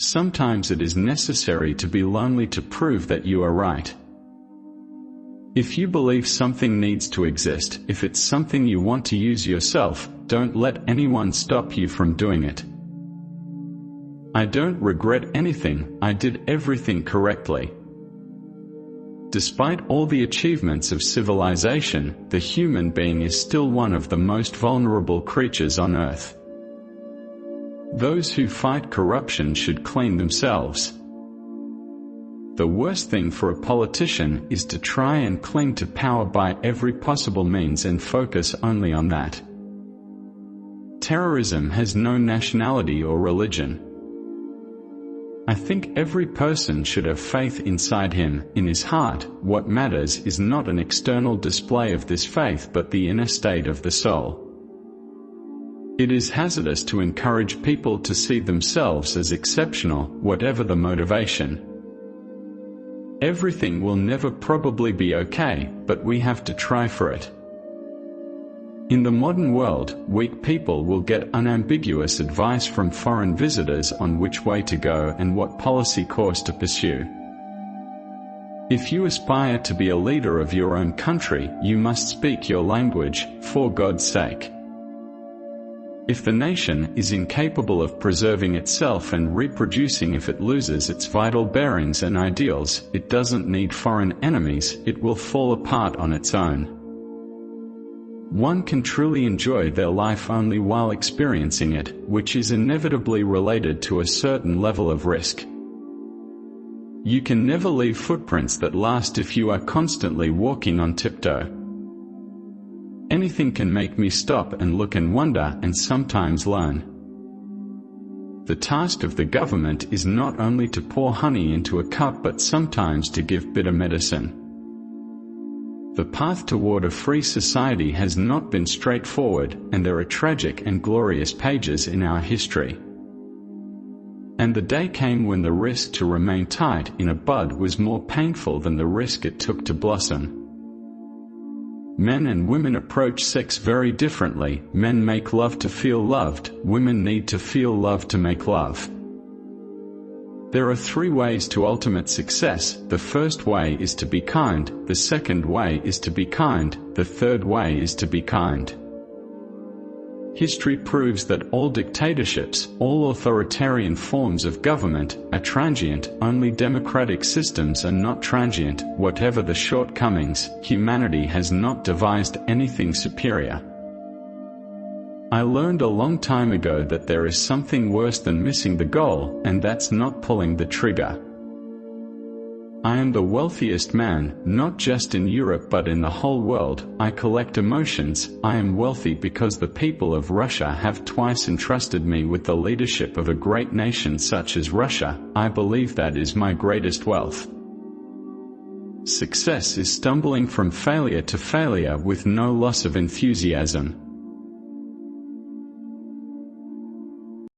Sometimes it is necessary to be lonely to prove that you are right. If you believe something needs to exist, if it's something you want to use yourself, don't let anyone stop you from doing it. I don't regret anything, I did everything correctly. Despite all the achievements of civilization, the human being is still one of the most vulnerable creatures on earth. Those who fight corruption should clean themselves. The worst thing for a politician is to try and cling to power by every possible means and focus only on that. Terrorism has no nationality or religion. I think every person should have faith inside him, in his heart. What matters is not an external display of this faith but the inner state of the soul. It is hazardous to encourage people to see themselves as exceptional, whatever the motivation. Everything will never probably be okay, but we have to try for it. In the modern world, weak people will get unambiguous advice from foreign visitors on which way to go and what policy course to pursue. If you aspire to be a leader of your own country, you must speak your language, for God's sake. If the nation is incapable of preserving itself and reproducing, if it loses its vital bearings and ideals, it doesn't need foreign enemies, it will fall apart on its own. One can truly enjoy their life only while experiencing it, which is inevitably related to a certain level of risk. You can never leave footprints that last if you are constantly walking on tiptoe. Anything can make me stop and look and wonder and sometimes learn. The task of the government is not only to pour honey into a cup but sometimes to give bitter medicine. The path toward a free society has not been straightforward, and there are tragic and glorious pages in our history. And the day came when the risk to remain tied in a bud was more painful than the risk it took to blossom. Men and women approach sex very differently. Men make love to feel loved, women need to feel love to make love. There are 3 ways to ultimate success. The first way is to be kind, the second way is to be kind, the third way is to be kind. History proves that all dictatorships, all authoritarian forms of government, are transient. Only democratic systems are not transient. Whatever the shortcomings, humanity has not devised anything superior. I learned a long time ago that there is something worse than missing the goal, and that's not pulling the trigger. I am the wealthiest man, not just in Europe but in the whole world. I collect emotions. I am wealthy because the people of Russia have twice entrusted me with the leadership of a great nation such as Russia. I believe that is my greatest wealth. Success is stumbling from failure to failure with no loss of enthusiasm.